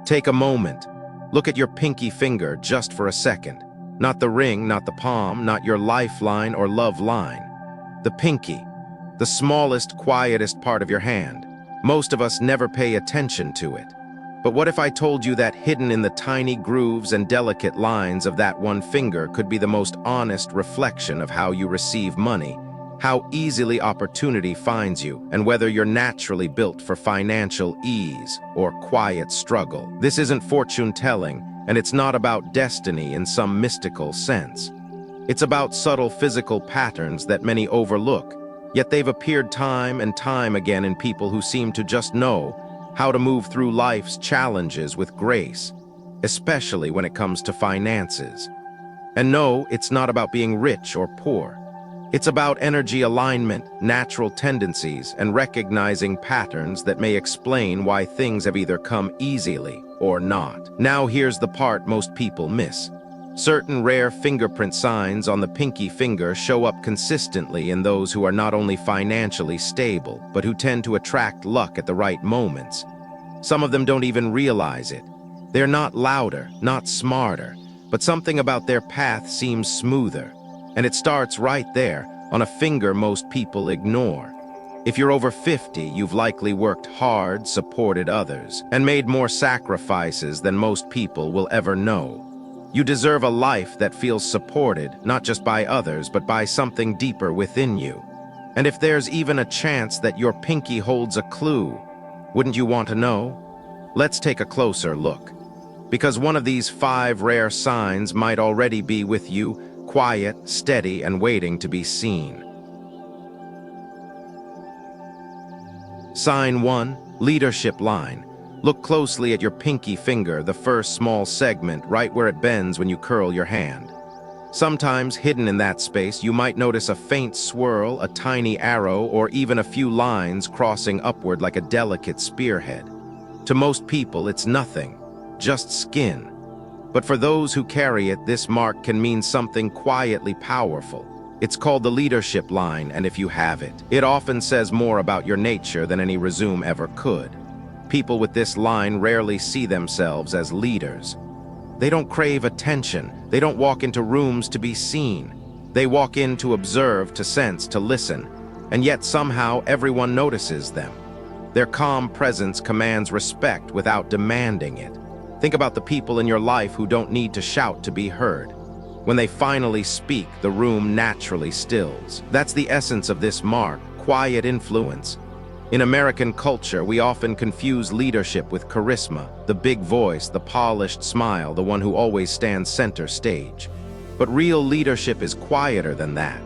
Take a moment. Look at your pinky finger just for a second. Not the ring, not the palm, not your lifeline or love line. The pinky, the smallest, quietest part of your hand. Most of us never pay attention to it. But what if I told you that hidden in the tiny grooves and delicate lines of that one finger could be the most honest reflection of how you receive money, how easily opportunity finds you, and whether you're naturally built for financial ease or quiet struggle? This isn't fortune-telling, and it's not about destiny in some mystical sense. It's about subtle physical patterns that many overlook, yet they've appeared time and time again in people who seem to just know how to move through life's challenges with grace, especially when it comes to finances. And no, it's not about being rich or poor. It's about energy alignment, natural tendencies, and recognizing patterns that may explain why things have either come easily or not. Now here's the part most people miss. Certain rare fingerprint signs on the pinky finger show up consistently in those who are not only financially stable, but who tend to attract luck at the right moments. Some of them don't even realize it. They're not louder, not smarter, but something about their path seems smoother. And it starts right there, on a finger most people ignore. If you're over 50, you've likely worked hard, supported others, and made more sacrifices than most people will ever know. You deserve a life that feels supported, not just by others, but by something deeper within you. And if there's even a chance that your pinky holds a clue, wouldn't you want to know? Let's take a closer look. Because one of these 5 rare signs might already be with you, quiet, steady, and waiting to be seen. Sign 1, leadership line. Look closely at your pinky finger, the first small segment, right where it bends when you curl your hand. Sometimes, hidden in that space, you might notice a faint swirl, a tiny arrow, or even a few lines crossing upward like a delicate spearhead. To most people, it's nothing, just skin. But for those who carry it, this mark can mean something quietly powerful. It's called the leadership line, and if you have it, it often says more about your nature than any resume ever could. People with this line rarely see themselves as leaders. They don't crave attention. They don't walk into rooms to be seen. They walk in to observe, to sense, to listen, and yet somehow everyone notices them. Their calm presence commands respect without demanding it. Think about the people in your life who don't need to shout to be heard. When they finally speak, the room naturally stills. That's the essence of this mark, quiet influence. In American culture, we often confuse leadership with charisma, the big voice, the polished smile, the one who always stands center stage. But real leadership is quieter than that.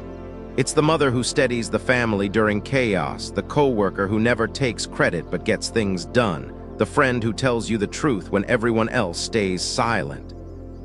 It's the mother who steadies the family during chaos, the coworker who never takes credit but gets things done, the friend who tells you the truth when everyone else stays silent.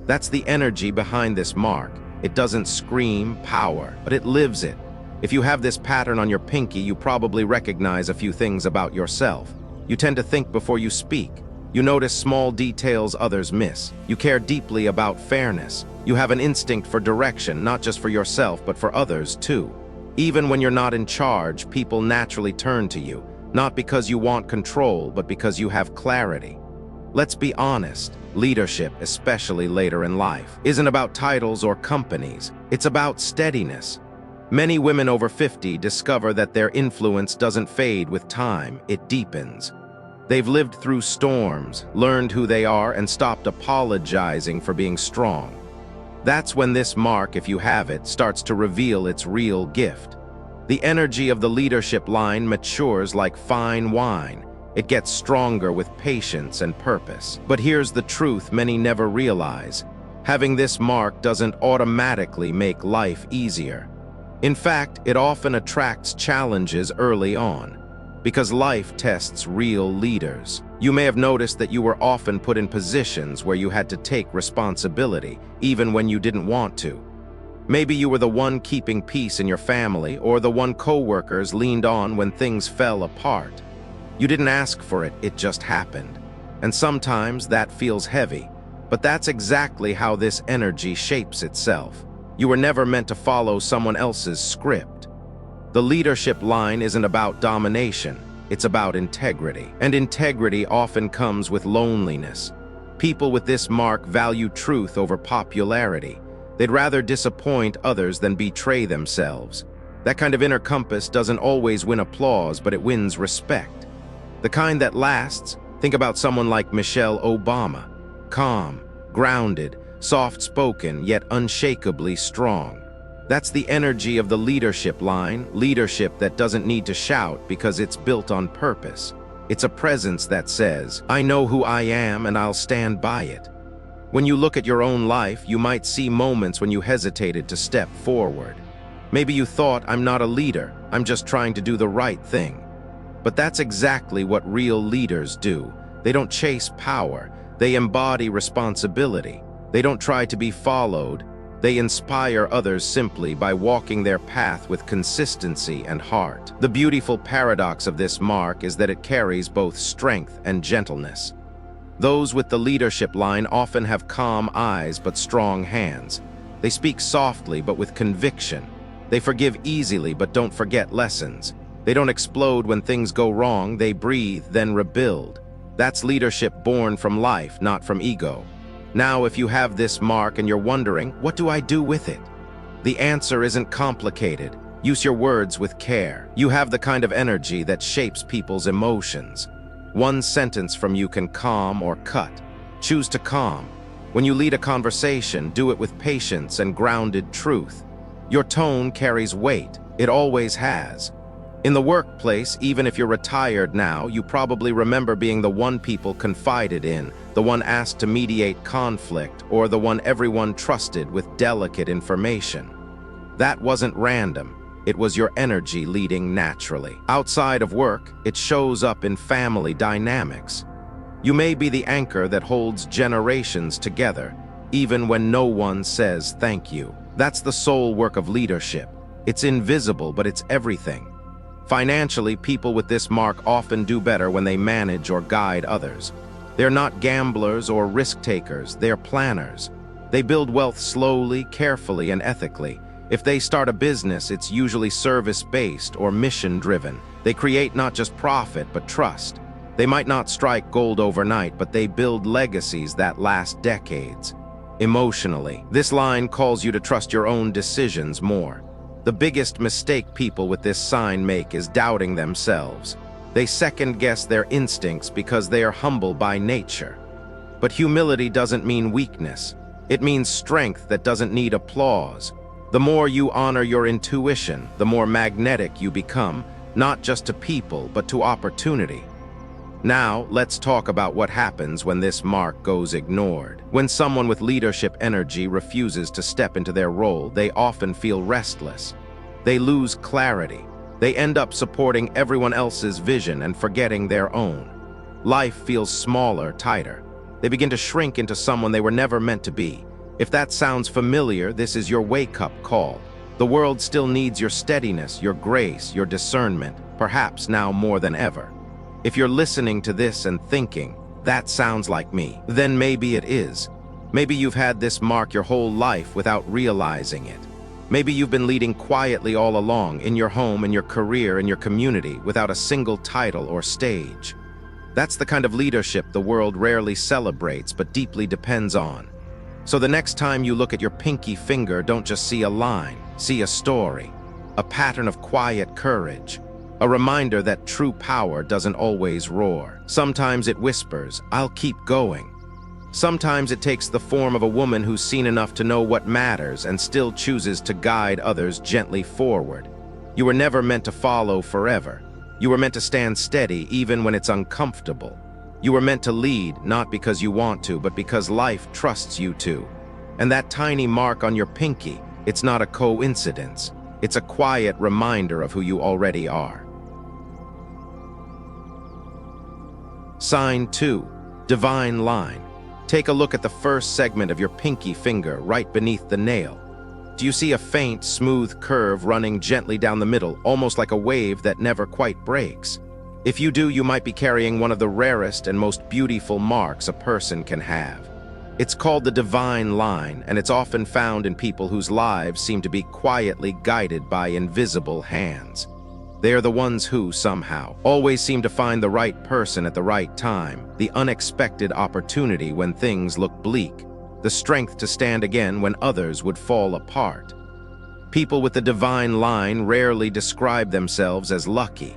That's the energy behind this mark. It doesn't scream power, but it lives it. If you have this pattern on your pinky, you probably recognize a few things about yourself. You tend to think before you speak. You notice small details others miss. You care deeply about fairness. You have an instinct for direction, not just for yourself, but for others too. Even when you're not in charge, people naturally turn to you, not because you want control, but because you have clarity. Let's be honest, leadership, especially later in life, isn't about titles or companies. It's about steadiness. Many women over 50 discover that their influence doesn't fade with time, it deepens. They've lived through storms, learned who they are, and stopped apologizing for being strong. That's when this mark, if you have it, starts to reveal its real gift. The energy of the leadership line matures like fine wine. It gets stronger with patience and purpose. But here's the truth many never realize. Having this mark doesn't automatically make life easier. In fact, it often attracts challenges early on, because life tests real leaders. You may have noticed that you were often put in positions where you had to take responsibility, even when you didn't want to. Maybe you were the one keeping peace in your family, or the one coworkers leaned on when things fell apart. You didn't ask for it, it just happened. And sometimes that feels heavy, but that's exactly how this energy shapes itself. You were never meant to follow someone else's script. The leadership line isn't about domination, it's about integrity. And integrity often comes with loneliness. People with this mark value truth over popularity. They'd rather disappoint others than betray themselves. That kind of inner compass doesn't always win applause, but it wins respect. The kind that lasts. Think about someone like Michelle Obama. Calm, grounded, soft-spoken, yet unshakably strong. That's the energy of the leadership line, leadership that doesn't need to shout because it's built on purpose. It's a presence that says, "I know who I am and I'll stand by it." When you look at your own life, you might see moments when you hesitated to step forward. Maybe you thought, "I'm not a leader, I'm just trying to do the right thing." But that's exactly what real leaders do. They don't chase power, they embody responsibility. They don't try to be followed, they inspire others simply by walking their path with consistency and heart. The beautiful paradox of this mark is that it carries both strength and gentleness. Those with the leadership line often have calm eyes but strong hands. They speak softly but with conviction. They forgive easily but don't forget lessons. They don't explode when things go wrong, they breathe, then rebuild. That's leadership born from life, not from ego. Now, if you have this mark and you're wondering, what do I do with it? The answer isn't complicated. Use your words with care. You have the kind of energy that shapes people's emotions. One sentence from you can calm or cut. Choose to calm. When you lead a conversation, do it with patience and grounded truth. Your tone carries weight. It always has. In the workplace, even if you're retired now, you probably remember being the one people confided in, the one asked to mediate conflict, or the one everyone trusted with delicate information. That wasn't random. It was your energy leading naturally. Outside of work, it shows up in family dynamics. You may be the anchor that holds generations together, even when no one says thank you. That's the soul work of leadership. It's invisible, but it's everything. Financially, people with this mark often do better when they manage or guide others. They're not gamblers or risk-takers, they're planners. They build wealth slowly, carefully, and ethically. If they start a business, it's usually service-based or mission-driven. They create not just profit, but trust. They might not strike gold overnight, but they build legacies that last decades. Emotionally, this line calls you to trust your own decisions more. The biggest mistake people with this sign make is doubting themselves. They second-guess their instincts because they are humble by nature. But humility doesn't mean weakness. It means strength that doesn't need applause. The more you honor your intuition, the more magnetic you become, not just to people, but to opportunity. Now, let's talk about what happens when this mark goes ignored. When someone with leadership energy refuses to step into their role, they often feel restless. They lose clarity. They end up supporting everyone else's vision and forgetting their own. Life feels smaller, tighter. They begin to shrink into someone they were never meant to be. If that sounds familiar, this is your wake-up call. The world still needs your steadiness, your grace, your discernment, perhaps now more than ever. If you're listening to this and thinking, that sounds like me, then maybe it is. Maybe you've had this mark your whole life without realizing it. Maybe you've been leading quietly all along, in your home, in your career, in your community, without a single title or stage. That's the kind of leadership the world rarely celebrates but deeply depends on. So the next time you look at your pinky finger, don't just see a line, see a story, a pattern of quiet courage. A reminder that true power doesn't always roar. Sometimes it whispers, "I'll keep going." Sometimes it takes the form of a woman who's seen enough to know what matters and still chooses to guide others gently forward. You were never meant to follow forever. You were meant to stand steady even when it's uncomfortable. You were meant to lead, not because you want to, but because life trusts you to. And that tiny mark on your pinky, it's not a coincidence. It's a quiet reminder of who you already are. Sign 2, Divine Line. Take a look at the first segment of your pinky finger right beneath the nail. Do you see a faint, smooth curve running gently down the middle, almost like a wave that never quite breaks? If you do, you might be carrying one of the rarest and most beautiful marks a person can have. It's called the Divine Line, and it's often found in people whose lives seem to be quietly guided by invisible hands. They are the ones who, somehow, always seem to find the right person at the right time, the unexpected opportunity when things look bleak, the strength to stand again when others would fall apart. People with the divine line rarely describe themselves as lucky.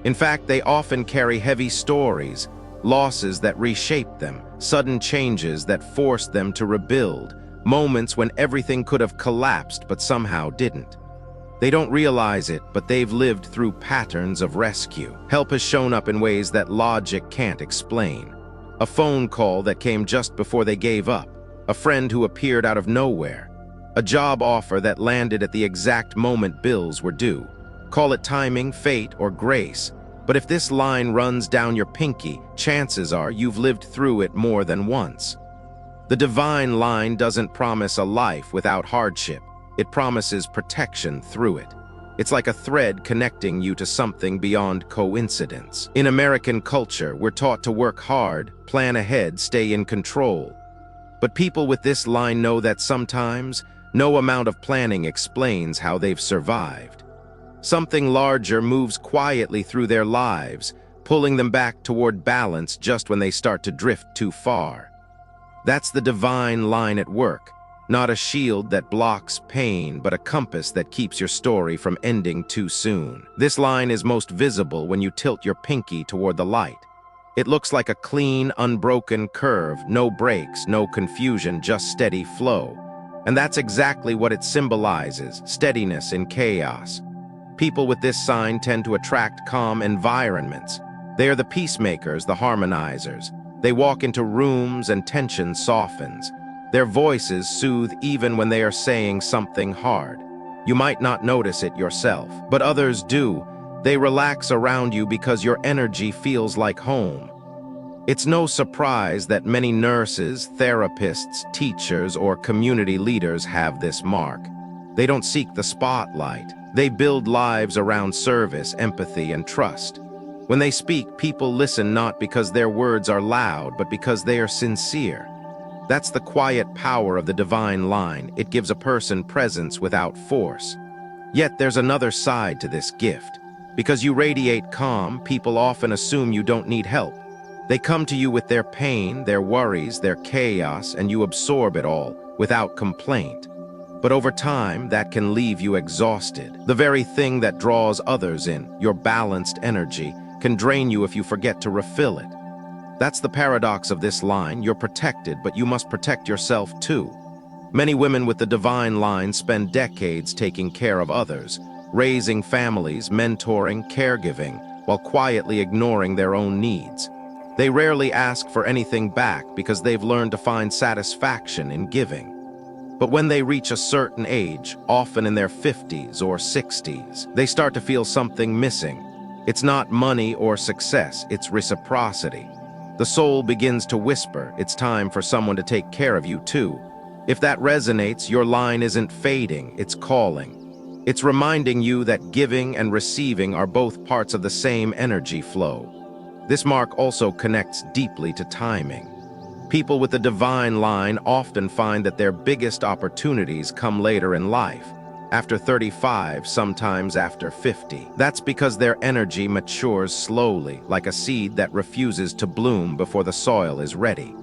In fact, they often carry heavy stories, losses that reshaped them, sudden changes that forced them to rebuild, moments when everything could have collapsed but somehow didn't. They don't realize it, but they've lived through patterns of rescue. Help has shown up in ways that logic can't explain. A phone call that came just before they gave up, a friend who appeared out of nowhere, a job offer that landed at the exact moment bills were due. Call it timing, fate, or grace. But if this line runs down your pinky, chances are you've lived through it more than once. The divine line doesn't promise a life without hardship. It promises protection through it. It's like a thread connecting you to something beyond coincidence. In American culture, we're taught to work hard, plan ahead, stay in control. But people with this line know that sometimes, no amount of planning explains how they've survived. Something larger moves quietly through their lives, pulling them back toward balance just when they start to drift too far. That's the divine line at work. Not a shield that blocks pain, but a compass that keeps your story from ending too soon. This line is most visible when you tilt your pinky toward the light. It looks like a clean, unbroken curve, no breaks, no confusion, just steady flow. And that's exactly what it symbolizes, steadiness in chaos. People with this sign tend to attract calm environments. They are the peacemakers, the harmonizers. They walk into rooms and tension softens. Their voices soothe even when they are saying something hard. You might not notice it yourself, but others do. They relax around you because your energy feels like home. It's no surprise that many nurses, therapists, teachers, or community leaders have this mark. They don't seek the spotlight. They build lives around service, empathy, and trust. When they speak, people listen not because their words are loud, but because they are sincere. That's the quiet power of the divine line. It gives a person presence without force. Yet there's another side to this gift. Because you radiate calm, people often assume you don't need help. They come to you with their pain, their worries, their chaos, and you absorb it all without complaint. But over time, that can leave you exhausted. The very thing that draws others in, your balanced energy, can drain you if you forget to refill it. That's the paradox of this line. You're protected, but you must protect yourself too. Many women with the divine line spend decades taking care of others, raising families, mentoring, caregiving, while quietly ignoring their own needs. They rarely ask for anything back because they've learned to find satisfaction in giving. But when they reach a certain age, often in their 50s or 60s, they start to feel something missing. It's not money or success, it's reciprocity. The soul begins to whisper, it's time for someone to take care of you too. If that resonates, your line isn't fading, it's calling. It's reminding you that giving and receiving are both parts of the same energy flow. This mark also connects deeply to timing. People with the divine line often find that their biggest opportunities come later in life, after 35, sometimes after 50. That's because their energy matures slowly, like a seed that refuses to bloom before the soil is ready.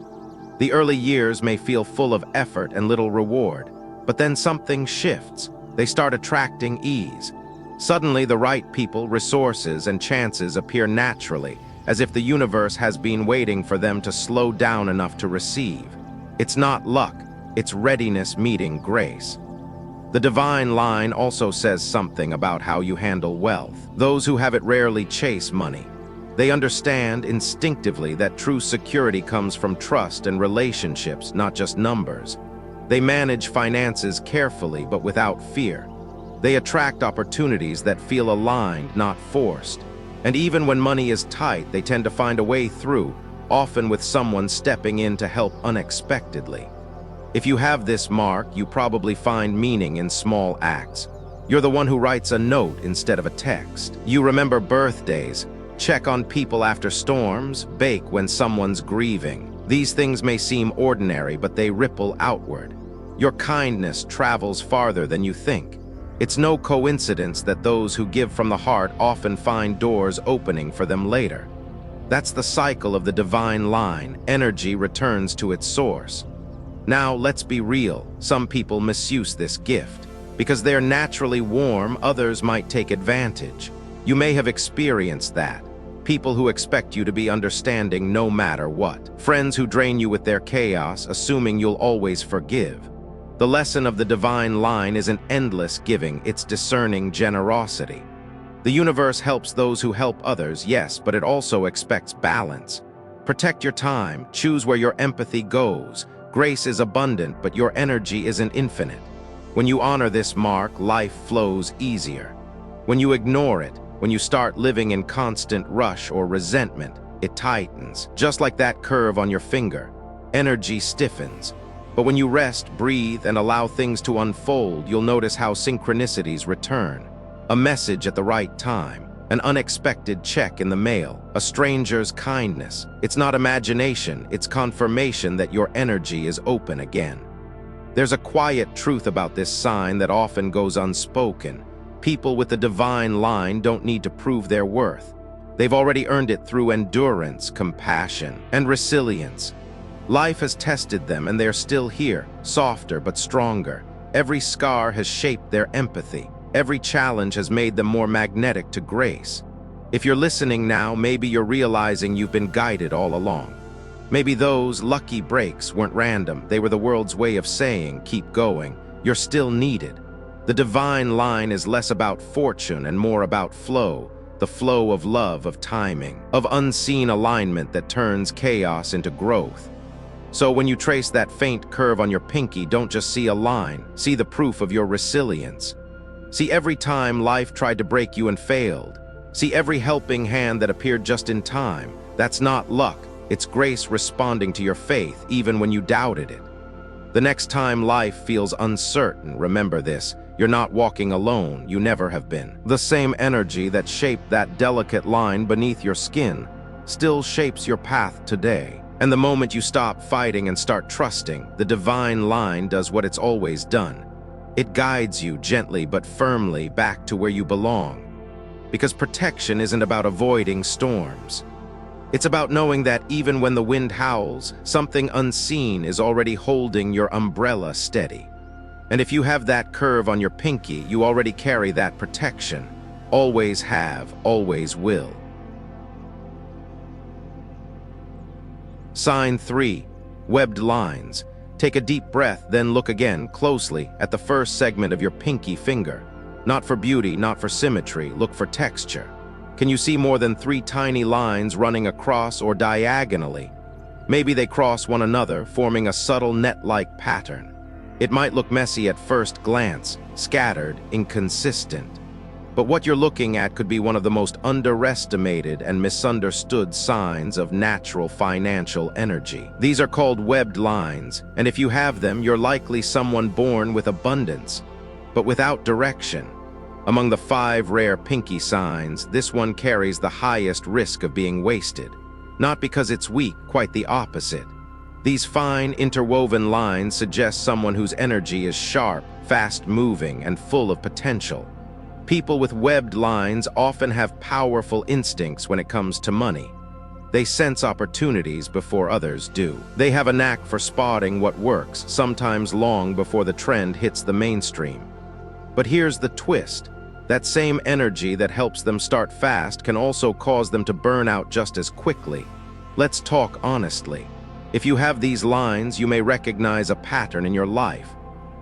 The early years may feel full of effort and little reward, but then something shifts. They start attracting ease. Suddenly, the right people, resources, and chances appear naturally, as if the universe has been waiting for them to slow down enough to receive. It's not luck, it's readiness meeting grace. The divine line also says something about how you handle wealth. Those who have it rarely chase money. They understand instinctively that true security comes from trust and relationships, not just numbers. They manage finances carefully but without fear. They attract opportunities that feel aligned, not forced. And even when money is tight, they tend to find a way through, often with someone stepping in to help unexpectedly. If you have this mark, you probably find meaning in small acts. You're the one who writes a note instead of a text. You remember birthdays, check on people after storms, bake when someone's grieving. These things may seem ordinary, but they ripple outward. Your kindness travels farther than you think. It's no coincidence that those who give from the heart often find doors opening for them later. That's the cycle of the divine line. Energy returns to its source. Now, let's be real. Some people misuse this gift. Because they're naturally warm, others might take advantage. You may have experienced that. People who expect you to be understanding no matter what. Friends who drain you with their chaos, assuming you'll always forgive. The lesson of the divine line isn't endless giving, it's discerning generosity. The universe helps those who help others, yes, but it also expects balance. Protect your time, choose where your empathy goes. Grace is abundant, but your energy isn't infinite. When you honor this mark, life flows easier. When you ignore it, when you start living in constant rush or resentment, it tightens. Just like that curve on your finger, energy stiffens. But when you rest, breathe, and allow things to unfold, you'll notice how synchronicities return. A message at the right time, an unexpected check in the mail, a stranger's kindness. It's not imagination, it's confirmation that your energy is open again. There's a quiet truth about this sign that often goes unspoken. People with the divine line don't need to prove their worth. They've already earned it through endurance, compassion, and resilience. Life has tested them and they're still here, softer but stronger. Every scar has shaped their empathy. Every challenge has made them more magnetic to grace. If you're listening now, maybe you're realizing you've been guided all along. Maybe those lucky breaks weren't random. They were the world's way of saying, keep going. You're still needed. The divine line is less about fortune and more about flow. The flow of love, of timing, of unseen alignment that turns chaos into growth. So when you trace that faint curve on your pinky, don't just see a line. See the proof of your resilience. See every time life tried to break you and failed. See every helping hand that appeared just in time. That's not luck. It's grace responding to your faith, even when you doubted it. The next time life feels uncertain, remember this. You're not walking alone. You never have been. The same energy that shaped that delicate line beneath your skin still shapes your path today. And the moment you stop fighting and start trusting, the divine line does what it's always done. It guides you gently but firmly back to where you belong. Because protection isn't about avoiding storms. It's about knowing that even when the wind howls, something unseen is already holding your umbrella steady. And if you have that curve on your pinky, you already carry that protection. Always have, always will. Sign 3. Webbed lines. Take a deep breath, then look again, closely, at the first segment of your pinky finger. Not for beauty, not for symmetry, look for texture. Can you see more than 3 tiny lines running across or diagonally? Maybe they cross one another, forming a subtle net-like pattern. It might look messy at first glance, scattered, inconsistent. But what you're looking at could be one of the most underestimated and misunderstood signs of natural financial energy. These are called webbed lines, and if you have them, you're likely someone born with abundance, but without direction. Among the 5 rare pinky signs, this one carries the highest risk of being wasted. Not because it's weak, quite the opposite. These fine, interwoven lines suggest someone whose energy is sharp, fast-moving, and full of potential. People with webbed lines often have powerful instincts when it comes to money. They sense opportunities before others do. They have a knack for spotting what works, sometimes long before the trend hits the mainstream. But here's the twist. That same energy that helps them start fast can also cause them to burn out just as quickly. Let's talk honestly. If you have these lines, you may recognize a pattern in your life.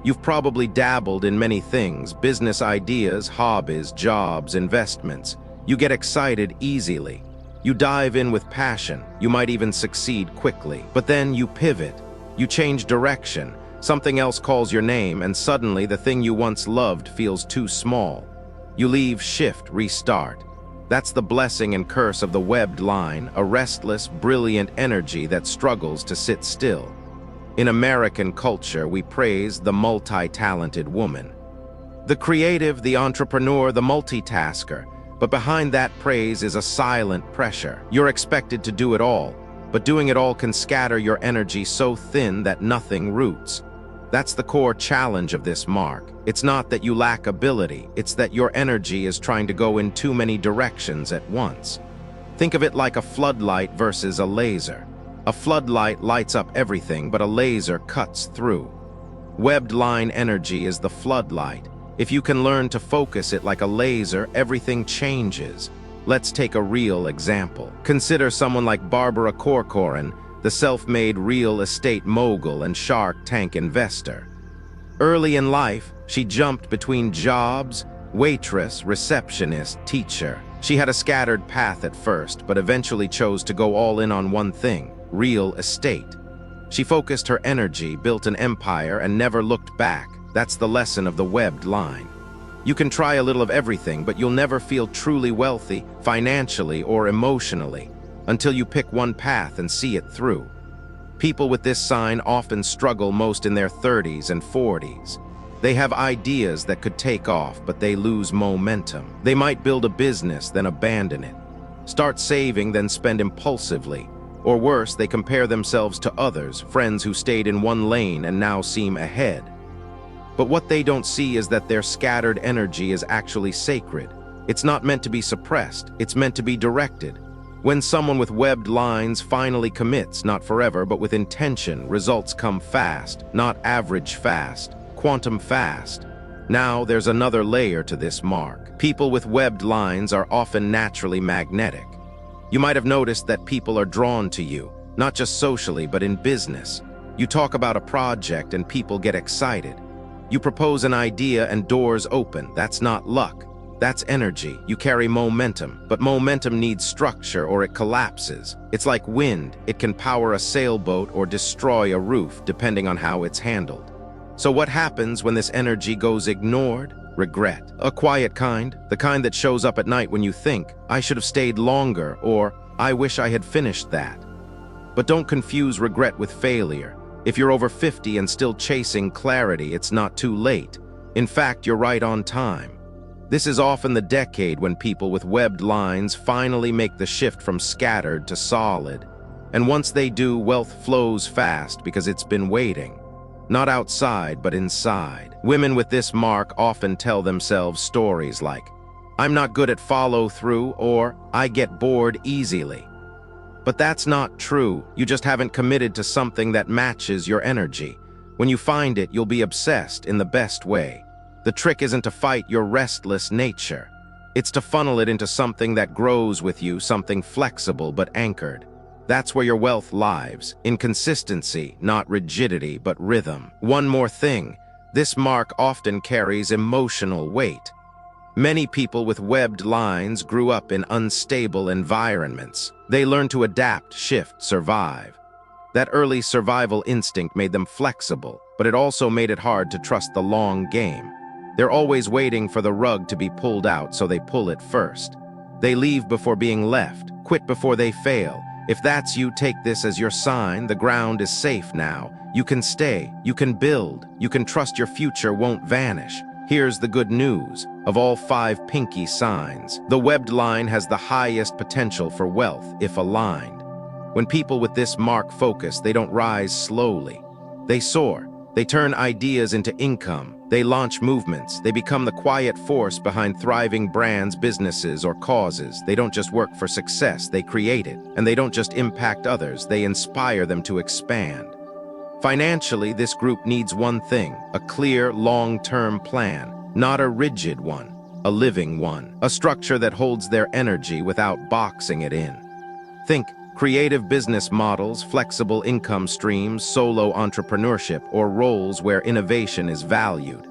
You've probably dabbled in many things, business ideas, hobbies, jobs, investments. You get excited easily. You dive in with passion. You might even succeed quickly. But then you pivot. You change direction. Something else calls your name, and suddenly the thing you once loved feels too small. You leave, shift, restart. That's the blessing and curse of the webbed line, a restless, brilliant energy that struggles to sit still. In American culture, we praise the multi-talented woman. The creative, the entrepreneur, the multitasker. But behind that praise is a silent pressure. You're expected to do it all, but doing it all can scatter your energy so thin that nothing roots. That's the core challenge of this mark. It's not that you lack ability, it's that your energy is trying to go in too many directions at once. Think of it like a floodlight versus a laser. A floodlight lights up everything, but a laser cuts through. Webbed line energy is the floodlight. If you can learn to focus it like a laser, everything changes. Let's take a real example. Consider someone like Barbara Corcoran, the self-made real estate mogul and Shark Tank investor. Early in life, she jumped between jobs: waitress, receptionist, teacher. She had a scattered path at first, but eventually chose to go all in on one thing: real estate. She focused her energy, built an empire, and never looked back. That's the lesson of the webbed line. You can try a little of everything, but you'll never feel truly wealthy, financially or emotionally, until you pick one path and see it through. People with this sign often struggle most in their 30s and 40s. They have ideas that could take off, but they lose momentum. They might build a business, then abandon it. Start saving, then spend impulsively. Or worse, they compare themselves to others, friends who stayed in one lane and now seem ahead. But what they don't see is that their scattered energy is actually sacred. It's not meant to be suppressed, it's meant to be directed. When someone with webbed lines finally commits, not forever, but with intention, results come fast, not average fast, quantum fast. Now there's another layer to this mark. People with webbed lines are often naturally magnetic. You might have noticed that people are drawn to you, not just socially, but in business. You talk about a project and people get excited. You propose an idea and doors open. That's not luck. That's energy. You carry momentum, but momentum needs structure or it collapses. It's like wind. It can power a sailboat or destroy a roof, depending on how it's handled. So what happens when this energy goes ignored? Regret. A quiet kind, the kind that shows up at night when you think, I should have stayed longer, or I wish I had finished that. But don't confuse regret with failure. If you're over 50 and still chasing clarity, it's not too late. In fact, you're right on time. This is often the decade when people with webbed lines finally make the shift from scattered to solid. And once they do, wealth flows fast because it's been waiting. Not outside, but inside. Women with this mark often tell themselves stories like, I'm not good at follow-through, or I get bored easily. But that's not true. You just haven't committed to something that matches your energy. When you find it, you'll be obsessed in the best way. The trick isn't to fight your restless nature. It's to funnel it into something that grows with you, something flexible but anchored. That's where your wealth lies, in consistency, not rigidity, but rhythm. One more thing, this mark often carries emotional weight. Many people with webbed lines grew up in unstable environments. They learned to adapt, shift, survive. That early survival instinct made them flexible, but it also made it hard to trust the long game. They're always waiting for the rug to be pulled out, so they pull it first. They leave before being left, quit before they fail. If that's you, take this as your sign. The ground is safe now. You can stay, you can build, you can trust your future won't vanish. Here's the good news. Of all 5 pinky signs, the webbed line has the highest potential for wealth if aligned. When people with this mark focus, they don't rise slowly. They soar. They turn ideas into income. They launch movements. They become the quiet force behind thriving brands, businesses, or causes. They don't just work for success, they create it. And they don't just impact others, they inspire them to expand. Financially, this group needs one thing: a clear, long-term plan. Not a rigid one, a living one. A structure that holds their energy without boxing it in. Think creative business models, flexible income streams, solo entrepreneurship, or roles where innovation is valued.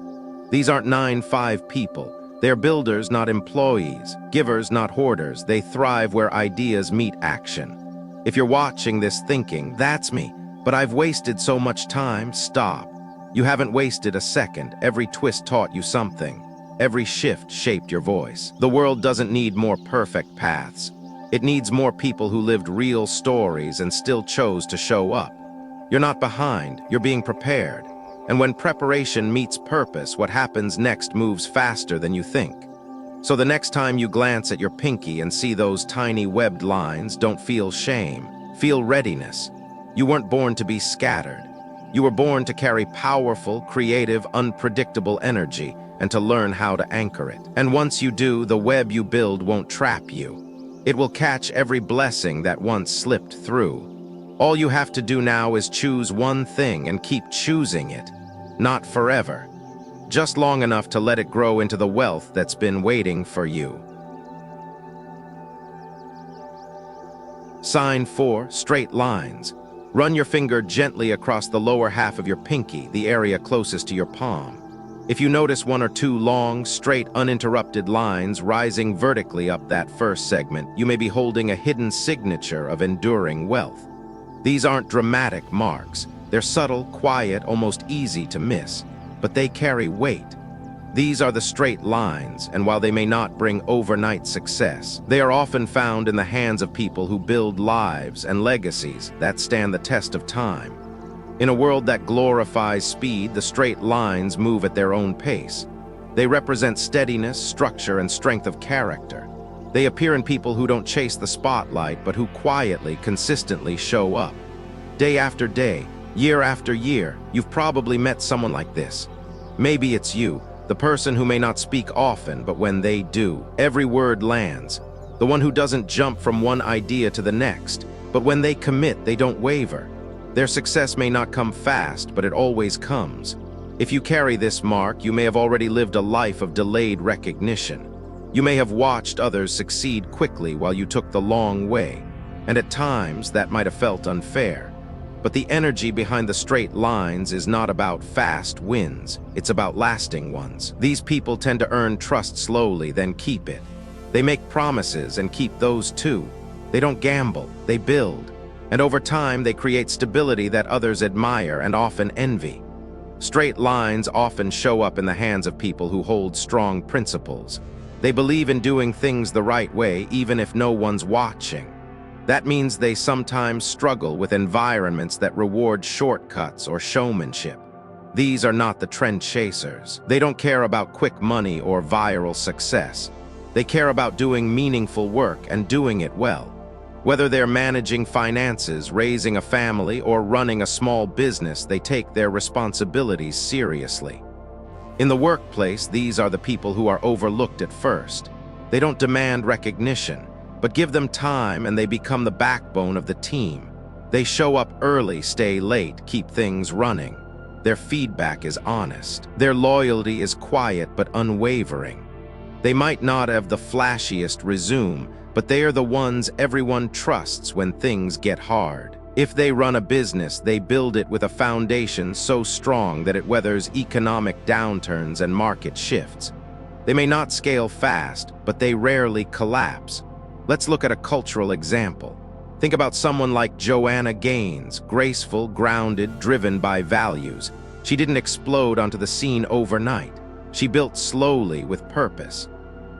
These aren't 9-5 people. They're builders, not employees. Givers, not hoarders. They thrive where ideas meet action. If you're watching this thinking, that's me, but I've wasted so much time, stop. You haven't wasted a second. Every twist taught you something. Every shift shaped your voice. The world doesn't need more perfect paths. It needs more people who lived real stories and still chose to show up. You're not behind, you're being prepared. And when preparation meets purpose, what happens next moves faster than you think. So the next time you glance at your pinky and see those tiny webbed lines, don't feel shame, feel readiness. You weren't born to be scattered. You were born to carry powerful, creative, unpredictable energy and to learn how to anchor it. And once you do, the web you build won't trap you. It will catch every blessing that once slipped through. All you have to do now is choose one thing and keep choosing it. Not forever. Just long enough to let it grow into the wealth that's been waiting for you. Sign 4, straight lines. Run your finger gently across the lower half of your pinky, the area closest to your palm. If you notice one or two long, straight, uninterrupted lines rising vertically up that first segment, you may be holding a hidden signature of enduring wealth. These aren't dramatic marks. They're subtle, quiet, almost easy to miss, but they carry weight. These are the straight lines, and while they may not bring overnight success, they are often found in the hands of people who build lives and legacies that stand the test of time. In a world that glorifies speed, the straight lines move at their own pace. They represent steadiness, structure, and strength of character. They appear in people who don't chase the spotlight, but who quietly, consistently show up. Day after day, year after year, you've probably met someone like this. Maybe it's you, the person who may not speak often, but when they do, every word lands. The one who doesn't jump from one idea to the next, but when they commit, they don't waver. Their success may not come fast, but it always comes. If you carry this mark, you may have already lived a life of delayed recognition. You may have watched others succeed quickly while you took the long way, and at times that might have felt unfair. But the energy behind the straight lines is not about fast wins, it's about lasting ones. These people tend to earn trust slowly, then keep it. They make promises and keep those too. They don't gamble, they build. And over time, they create stability that others admire and often envy. Straight lines often show up in the hands of people who hold strong principles. They believe in doing things the right way, even if no one's watching. That means they sometimes struggle with environments that reward shortcuts or showmanship. These are not the trend chasers. They don't care about quick money or viral success. They care about doing meaningful work and doing it well. Whether they're managing finances, raising a family, or running a small business, they take their responsibilities seriously. In the workplace, these are the people who are overlooked at first. They don't demand recognition, but give them time and they become the backbone of the team. They show up early, stay late, keep things running. Their feedback is honest. Their loyalty is quiet but unwavering. They might not have the flashiest resume, but they are the ones everyone trusts when things get hard. If they run a business, they build it with a foundation so strong that it weathers economic downturns and market shifts. They may not scale fast, but they rarely collapse. Let's look at a cultural example. Think about someone like Joanna Gaines, graceful, grounded, driven by values. She didn't explode onto the scene overnight. She built slowly with purpose.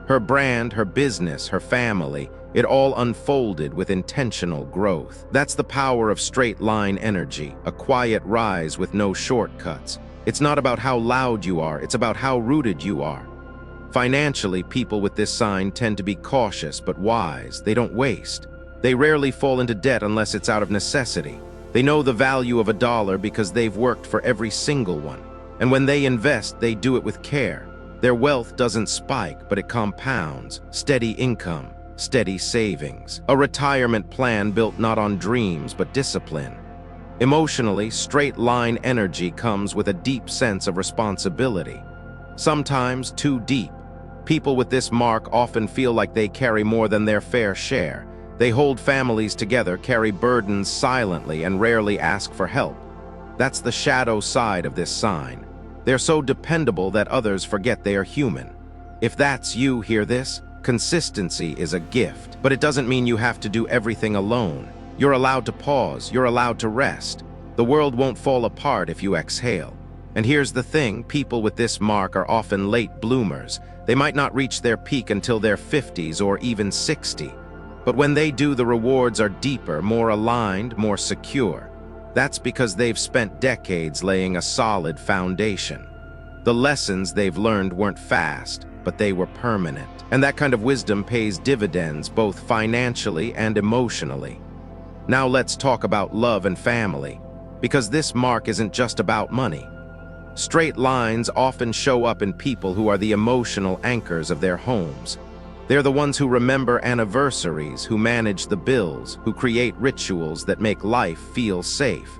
Her brand, her business, her family, it all unfolded with intentional growth. That's the power of straight line energy, a quiet rise with no shortcuts. It's not about how loud you are, it's about how rooted you are. Financially, people with this sign tend to be cautious but wise. They don't waste. They rarely fall into debt unless it's out of necessity. They know the value of a dollar because they've worked for every single one. And when they invest, they do it with care. Their wealth doesn't spike, but it compounds. Steady income, steady savings. A retirement plan built not on dreams, but discipline. Emotionally, straight line energy comes with a deep sense of responsibility. Sometimes too deep. People with this mark often feel like they carry more than their fair share. They hold families together, carry burdens silently, and rarely ask for help. That's the shadow side of this sign. They're so dependable that others forget they are human. If that's you, hear this? Consistency is a gift, but it doesn't mean you have to do everything alone. You're allowed to pause, you're allowed to rest. The world won't fall apart if you exhale. And here's the thing, people with this mark are often late bloomers. They might not reach their peak until their 50s or even 60. But when they do, the rewards are deeper, more aligned, more secure. That's because they've spent decades laying a solid foundation. The lessons they've learned weren't fast, but they were permanent. And that kind of wisdom pays dividends both financially and emotionally. Now let's talk about love and family. because this mark isn't just about money. Straight lines often show up in people who are the emotional anchors of their homes. They're the ones who remember anniversaries, who manage the bills, who create rituals that make life feel safe.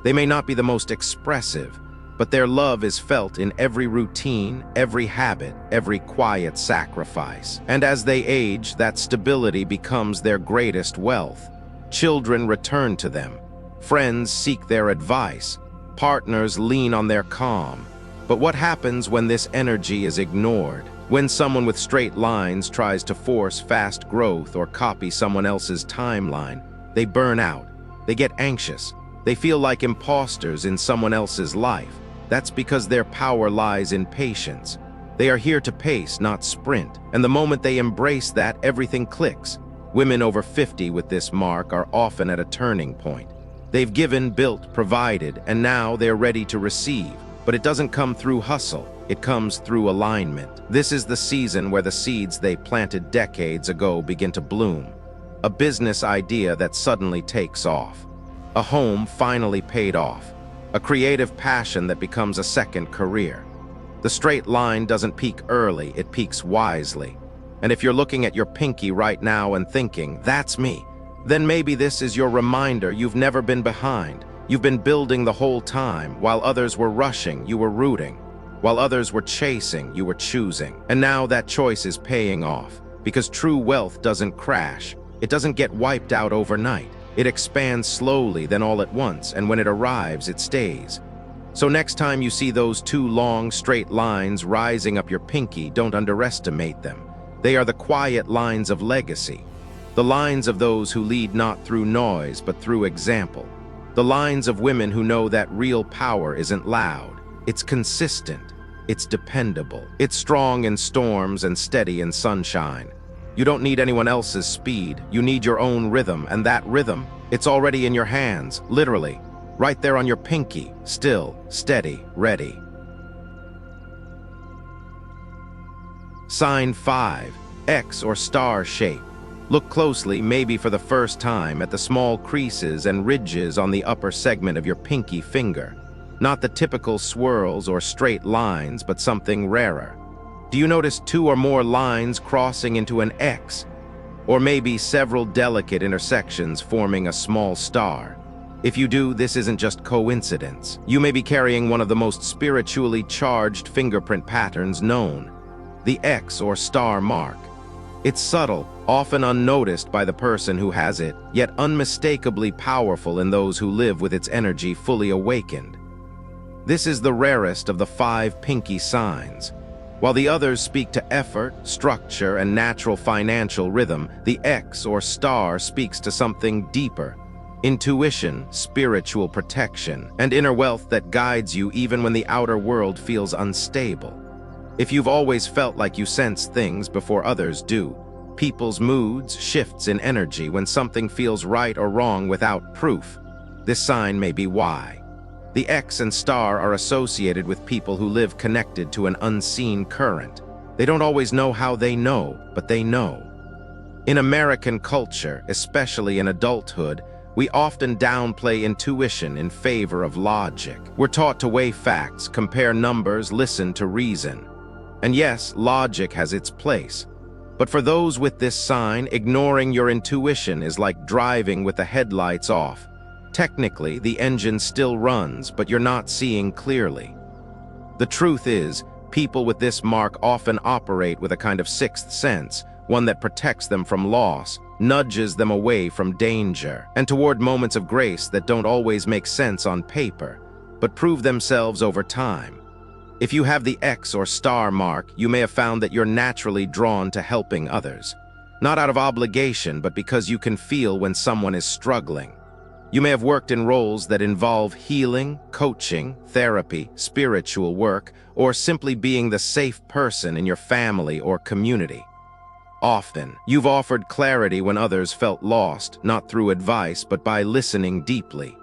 They may not be the most expressive, but their love is felt in every routine, every habit, every quiet sacrifice. And as they age, that stability becomes their greatest wealth. Children return to them. Friends seek their advice. Partners lean on their calm. But what happens when this energy is ignored? When someone with straight lines tries to force fast growth or copy someone else's timeline, they burn out. They get anxious. They feel like imposters in someone else's life. That's because their power lies in patience. They are here to pace, not sprint. And the moment they embrace that, everything clicks. Women over 50 with this mark are often at a turning point. They've given, built, provided, and now they're ready to receive. But it doesn't come through hustle. It comes through alignment. This is the season where the seeds they planted decades ago begin to bloom. A business idea that suddenly takes off. A home finally paid off. A creative passion that becomes a second career. The straight line doesn't peak early, it peaks wisely. And if you're looking at your pinky right now and thinking, "That's me," then maybe this is your reminder you've never been behind. You've been building the whole time. While others were rushing, you were rooting. While others were chasing, you were choosing. And now that choice is paying off. Because true wealth doesn't crash. It doesn't get wiped out overnight. It expands slowly, then all at once, and when it arrives, it stays. So next time you see those two long, straight lines rising up your pinky, don't underestimate them. They are the quiet lines of legacy. The lines of those who lead not through noise, but through example. The lines of women who know that real power isn't loud. It's consistent. It's dependable. It's strong in storms and steady in sunshine. You don't need anyone else's speed. You need your own rhythm, and that rhythm, it's already in your hands, literally. Right there on your pinky, still, steady, ready. Sign 5, X or star shape. Look closely, maybe for the first time, at the small creases and ridges on the upper segment of your pinky finger. Not the typical swirls or straight lines, but something rarer. Do you notice 2 or more lines crossing into an X? Or maybe several delicate intersections forming a small star? If you do, this isn't just coincidence. You may be carrying one of the most spiritually charged fingerprint patterns known, the X or star mark. It's subtle, often unnoticed by the person who has it, yet unmistakably powerful in those who live with its energy fully awakened. This is the rarest of the 5 pinky signs. While the others speak to effort, structure, and natural financial rhythm, the X or star speaks to something deeper. Intuition, spiritual protection, and inner wealth that guides you even when the outer world feels unstable. If you've always felt like you sense things before others do, people's moods, shifts in energy when something feels right or wrong without proof, this sign may be why. The X and star are associated with people who live connected to an unseen current. They don't always know how they know, but they know. In American culture, especially in adulthood, we often downplay intuition in favor of logic. We're taught to weigh facts, compare numbers, listen to reason. And yes, logic has its place. But for those with this sign, ignoring your intuition is like driving with the headlights off. Technically, the engine still runs, but you're not seeing clearly. The truth is, people with this mark often operate with a kind of sixth sense, one that protects them from loss, nudges them away from danger, and toward moments of grace that don't always make sense on paper, but prove themselves over time. If you have the X or star mark, you may have found that you're naturally drawn to helping others. Not out of obligation, but because you can feel when someone is struggling. You may have worked in roles that involve healing, coaching, therapy, spiritual work, or simply being the safe person in your family or community. Often, you've offered clarity when others felt lost, not through advice, but by listening deeply.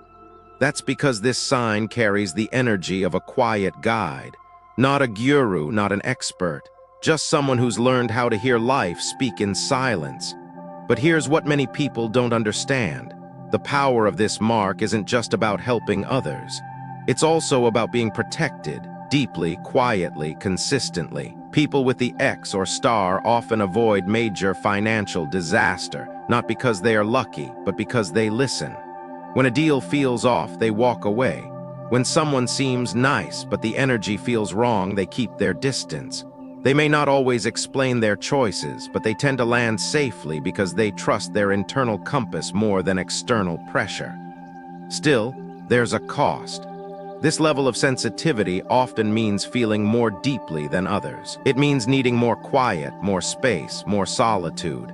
That's because this sign carries the energy of a quiet guide, not a guru, not an expert, just someone who's learned how to hear life speak in silence. But here's what many people don't understand. The power of this mark isn't just about helping others. It's also about being protected, deeply, quietly, consistently. People with the X or star often avoid major financial disaster, not because they are lucky, but because they listen. When a deal feels off, they walk away. When someone seems nice, but the energy feels wrong, they keep their distance. They may not always explain their choices, but they tend to land safely because they trust their internal compass more than external pressure. Still, there's a cost. This level of sensitivity often means feeling more deeply than others. It means needing more quiet, more space, more solitude.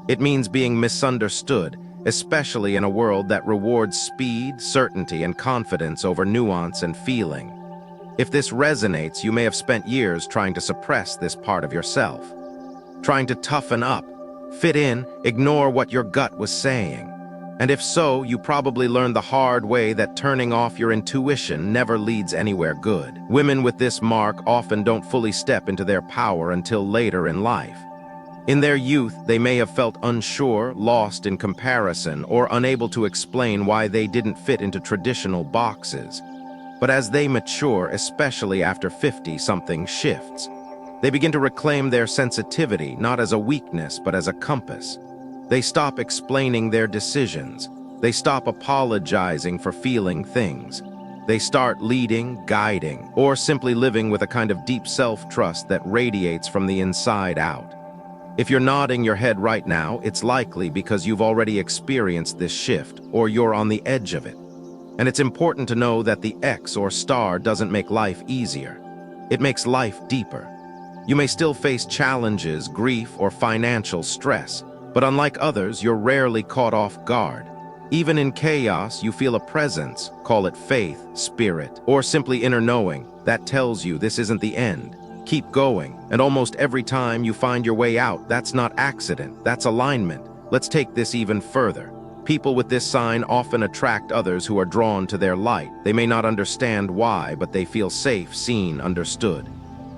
It means being misunderstood, especially in a world that rewards speed, certainty, and confidence over nuance and feeling. If this resonates, you may have spent years trying to suppress this part of yourself, trying to toughen up, fit in, ignore what your gut was saying. And if so, you probably learned the hard way that turning off your intuition never leads anywhere good. Women with this mark often don't fully step into their power until later in life. In their youth, they may have felt unsure, lost in comparison, or unable to explain why they didn't fit into traditional boxes. But as they mature, especially after 50, something shifts. They begin to reclaim their sensitivity, not as a weakness, but as a compass. They stop explaining their decisions. They stop apologizing for feeling things. They start leading, guiding, or simply living with a kind of deep self-trust that radiates from the inside out. If you're nodding your head right now, it's likely because you've already experienced this shift, or you're on the edge of it. And it's important to know that the X or star doesn't make life easier. It makes life deeper. You may still face challenges, grief, or financial stress, but unlike others, you're rarely caught off guard. Even in chaos, you feel a presence, call it faith, spirit, or simply inner knowing, that tells you this isn't the end. Keep going, and almost every time you find your way out, that's not accident, that's alignment. Let's take this even further. People with this sign often attract others who are drawn to their light. They may not understand why, but they feel safe, seen, understood.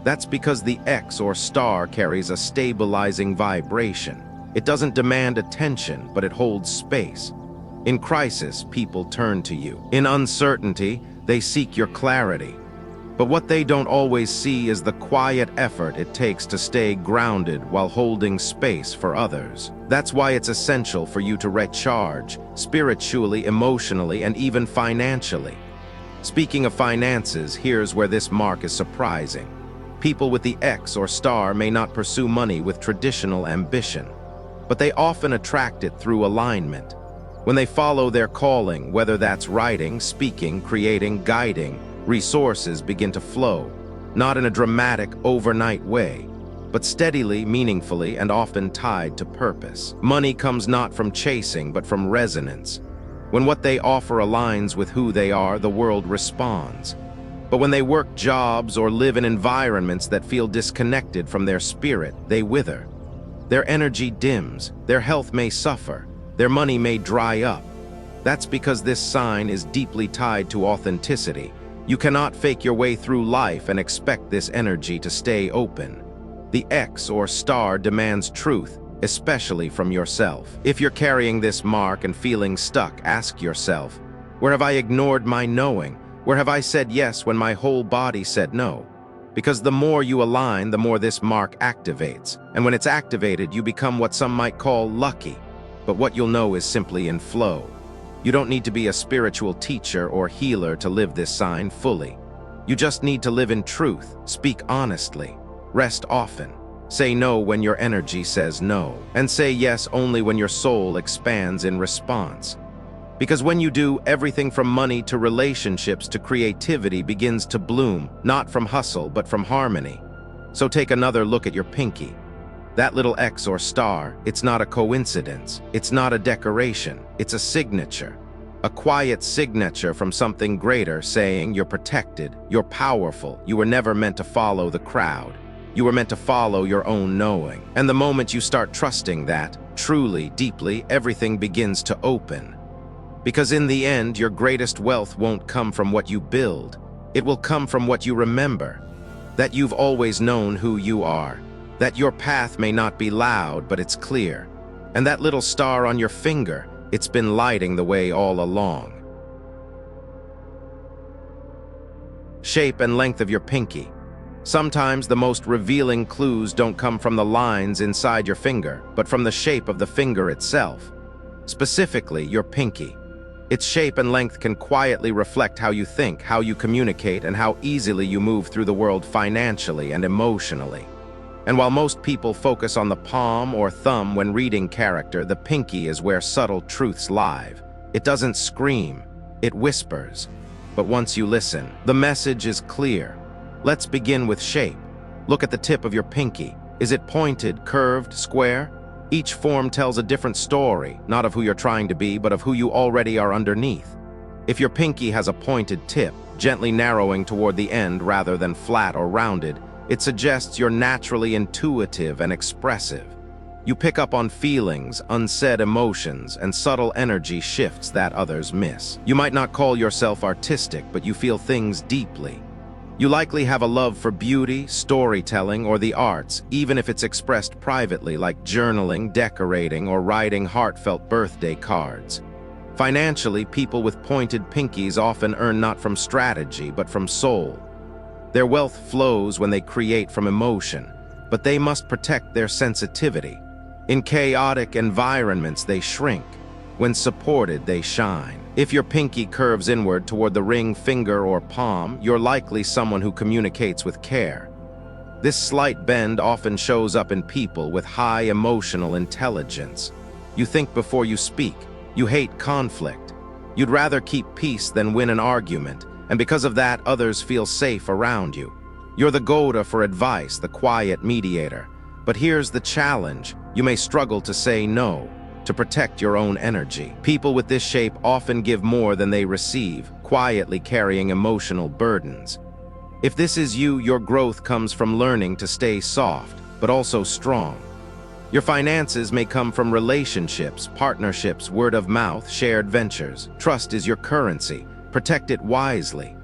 That's because the X or star carries a stabilizing vibration. It doesn't demand attention, but it holds space. In crisis, people turn to you. In uncertainty, they seek your clarity. But what they don't always see is the quiet effort it takes to stay grounded while holding space for others. That's why it's essential for you to recharge, spiritually, emotionally, and even financially. Speaking of finances, here's where this mark is surprising. People with the X or star may not pursue money with traditional ambition, but they often attract it through alignment. When they follow their calling, whether that's writing, speaking, creating, guiding, resources begin to flow, not in a dramatic, overnight way, but steadily, meaningfully, and often tied to purpose. Money comes not from chasing, but from resonance. When what they offer aligns with who they are, the world responds. But when they work jobs or live in environments that feel disconnected from their spirit, they wither. Their energy dims, their health may suffer, their money may dry up. That's because this sign is deeply tied to authenticity. You cannot fake your way through life and expect this energy to stay open. The X or star demands truth, especially from yourself. If you're carrying this mark and feeling stuck, ask yourself, where have I ignored my knowing? Where have I said yes when my whole body said no? Because the more you align, the more this mark activates. And when it's activated, you become what some might call lucky. But what you'll know is simply in flow. You don't need to be a spiritual teacher or healer to live this sign fully. You just need to live in truth, speak honestly, rest often, say no when your energy says no, and say yes only when your soul expands in response. Because when you do, everything from money to relationships to creativity begins to bloom, not from hustle, but from harmony. So take another look at your pinky. That little X or star, it's not a coincidence. It's not a decoration. It's a signature. A quiet signature from something greater saying you're protected, you're powerful, you were never meant to follow the crowd. You were meant to follow your own knowing. And the moment you start trusting that, truly, deeply, everything begins to open. Because in the end, your greatest wealth won't come from what you build. It will come from what you remember. That you've always known who you are. That your path may not be loud, but it's clear. And that little star on your finger, It's been lighting the way all along. Shape and length of your pinky. Sometimes the most revealing clues don't come from the lines inside your finger, but from the shape of the finger itself. Specifically, your pinky. Its shape and length can quietly reflect how you think, how you communicate, and how easily you move through the world financially and emotionally. And while most people focus on the palm or thumb when reading character, the pinky is where subtle truths live. It doesn't scream, it whispers. But once you listen, the message is clear. Let's begin with shape. Look at the tip of your pinky. Is it pointed, curved, square? Each form tells a different story, not of who you're trying to be, but of who you already are underneath. If your pinky has a pointed tip, gently narrowing toward the end rather than flat or rounded, it suggests you're naturally intuitive and expressive. You pick up on feelings, unsaid emotions, and subtle energy shifts that others miss. You might not call yourself artistic, but you feel things deeply. You likely have a love for beauty, storytelling, or the arts, even if it's expressed privately, like journaling, decorating, or writing heartfelt birthday cards. Financially, people with pointed pinkies often earn not from strategy, but from soul. Their wealth flows when they create from emotion, but they must protect their sensitivity. In chaotic environments, they shrink. When supported, they shine. If your pinky curves inward toward the ring finger or palm, you're likely someone who communicates with care. This slight bend often shows up in people with high emotional intelligence. You think before you speak. You hate conflict. You'd rather keep peace than win an argument, and because of that, others feel safe around you. You're the go-to for advice, the quiet mediator. But here's the challenge. You may struggle to say no, to protect your own energy. People with this shape often give more than they receive, quietly carrying emotional burdens. If this is you, your growth comes from learning to stay soft, but also strong. Your finances may come from relationships, partnerships, word of mouth, shared ventures. Trust is your currency. Protect it wisely.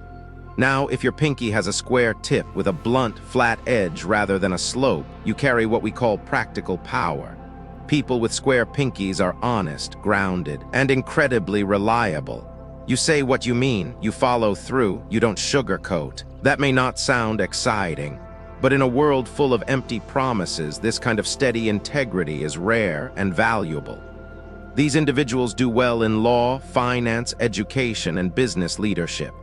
Now, if your pinky has a square tip with a blunt, flat edge rather than a slope, you carry what we call practical power. People with square pinkies are honest, grounded, and incredibly reliable. You say what you mean, you follow through, you don't sugarcoat. That may not sound exciting, but in a world full of empty promises, this kind of steady integrity is rare and valuable. These individuals do well in law, finance, education, and business leadership.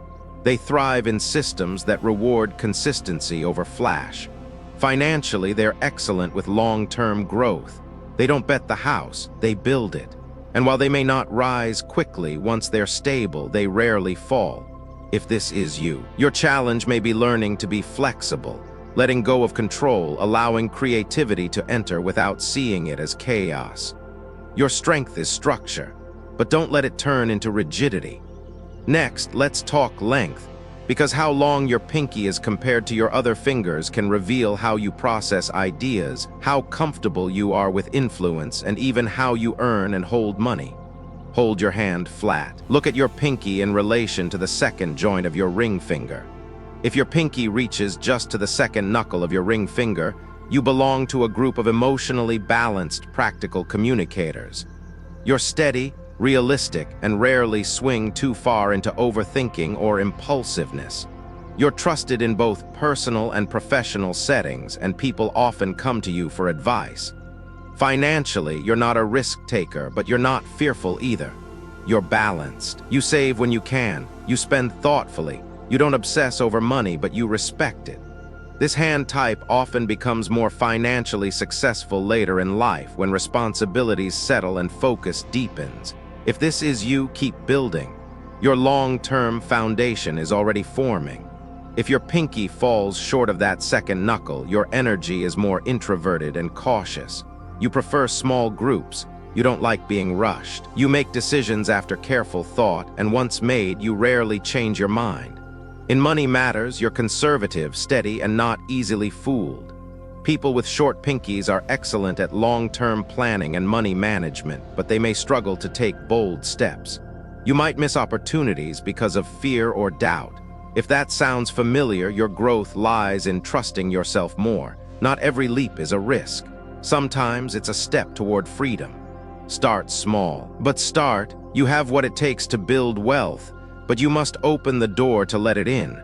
They thrive in systems that reward consistency over flash. Financially, they're excellent with long-term growth. They don't bet the house, they build it. And while they may not rise quickly, once they're stable, they rarely fall. If this is you, your challenge may be learning to be flexible, letting go of control, allowing creativity to enter without seeing it as chaos. Your strength is structure, but don't let it turn into rigidity. Next, let's talk length, because how long your pinky is compared to your other fingers can reveal how you process ideas, how comfortable you are with influence, and even how you earn and hold money. Hold your hand flat. Look at your pinky in relation to the second joint of your ring finger. If your pinky reaches just to the second knuckle of your ring finger, you belong to a group of emotionally balanced, practical communicators. You're steady, realistic, and rarely swing too far into overthinking or impulsiveness. You're trusted in both personal and professional settings, and people often come to you for advice. Financially, you're not a risk-taker, but you're not fearful either. You're balanced. You save when you can. You spend thoughtfully. You don't obsess over money, but you respect it. This hand type often becomes more financially successful later in life when responsibilities settle and focus deepens. If this is you, keep building. Your long-term foundation is already forming. If your pinky falls short of that second knuckle, your energy is more introverted and cautious. You prefer small groups. You don't like being rushed. You make decisions after careful thought, and once made, you rarely change your mind. In money matters, you're conservative, steady, and not easily fooled. People with short pinkies are excellent at long-term planning and money management, but they may struggle to take bold steps. You might miss opportunities because of fear or doubt. If that sounds familiar, your growth lies in trusting yourself more. Not every leap is a risk. Sometimes it's a step toward freedom. Start small. But start, you have what it takes to build wealth, but you must open the door to let it in.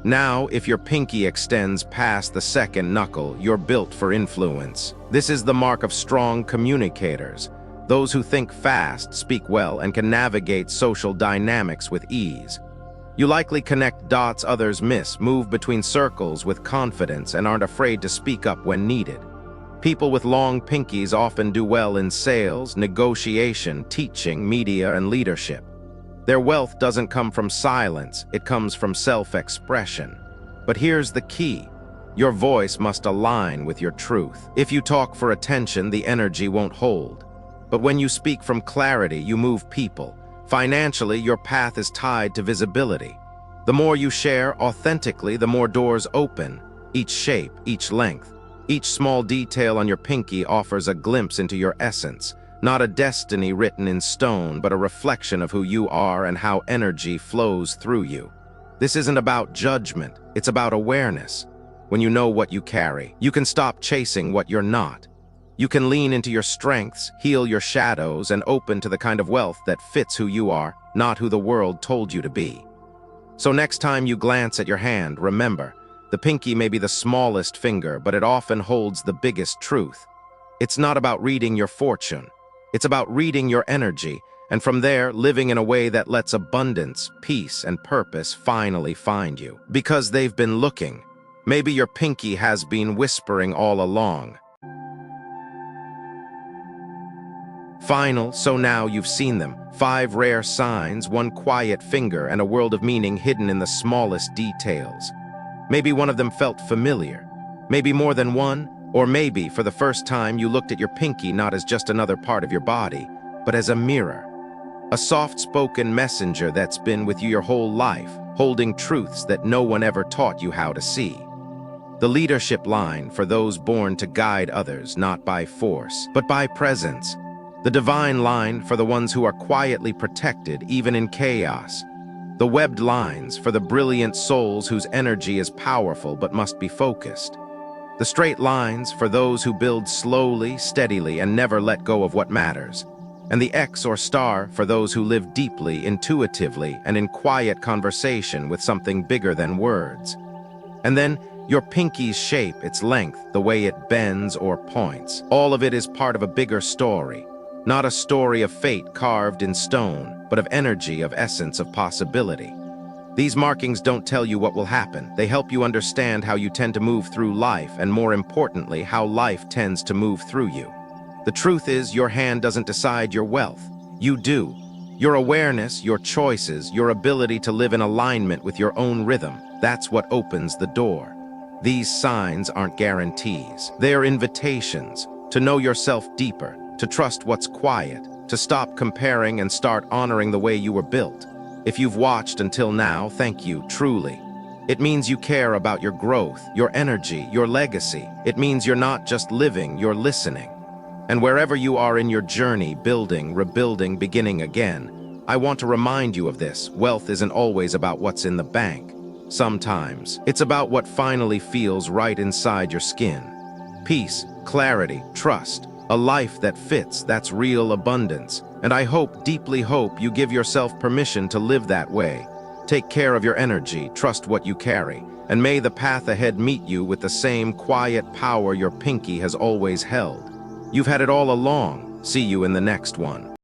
Now, if your pinky extends past the second knuckle, you're built for influence. This is the mark of strong communicators, those who think fast, speak well, and can navigate social dynamics with ease. You likely connect dots others miss, move between circles with confidence, and aren't afraid to speak up when needed. People with long pinkies often do well in sales, negotiation, teaching, media, and leadership. Their wealth doesn't come from silence, it comes from self-expression. But here's the key. Your voice must align with your truth. If you talk for attention, the energy won't hold. But when you speak from clarity, you move people. Financially, your path is tied to visibility. The more you share authentically, the more doors open. Each shape, each length, each small detail on your pinky offers a glimpse into your essence. Not a destiny written in stone, but a reflection of who you are and how energy flows through you. This isn't about judgment, it's about awareness. When you know what you carry, you can stop chasing what you're not. You can lean into your strengths, heal your shadows, and open to the kind of wealth that fits who you are, not who the world told you to be. So next time you glance at your hand, remember, the pinky may be the smallest finger, but it often holds the biggest truth. It's not about reading your fortune. It's about reading your energy, and from there, living in a way that lets abundance, peace, and purpose finally find you. Because they've been looking. Maybe your pinky has been whispering all along. So now you've seen them. 5 rare signs, 1 quiet finger, and a world of meaning hidden in the smallest details. Maybe one of them felt familiar. Maybe more than one. Or maybe, for the first time, you looked at your pinky not as just another part of your body, but as a mirror. A soft-spoken messenger that's been with you your whole life, holding truths that no one ever taught you how to see. The leadership line for those born to guide others, not by force, but by presence. The divine line for the ones who are quietly protected, even in chaos. The webbed lines for the brilliant souls whose energy is powerful but must be focused. The straight lines for those who build slowly, steadily, and never let go of what matters. And the X or star for those who live deeply, intuitively, and in quiet conversation with something bigger than words. And then, your pinky's shape, its length, the way it bends or points. All of it is part of a bigger story. Not a story of fate carved in stone, but of energy, of essence, of possibility. These markings don't tell you what will happen. They help you understand how you tend to move through life, and more importantly, how life tends to move through you. The truth is, your hand doesn't decide your wealth. You do. Your awareness, your choices, your ability to live in alignment with your own rhythm, that's what opens the door. These signs aren't guarantees. They're invitations to know yourself deeper, to trust what's quiet, to stop comparing and start honoring the way you were built. If you've watched until now, thank you, truly. It means you care about your growth, your energy, your legacy. It means you're not just living, you're listening. And wherever you are in your journey, building, rebuilding, beginning again, I want to remind you of this. Wealth isn't always about what's in the bank. Sometimes, it's about what finally feels right inside your skin. Peace, clarity, trust, a life that fits, that's real abundance. And I hope, deeply hope, you give yourself permission to live that way. Take care of your energy, trust what you carry, and may the path ahead meet you with the same quiet power your pinky has always held. You've had it all along. See you in the next one.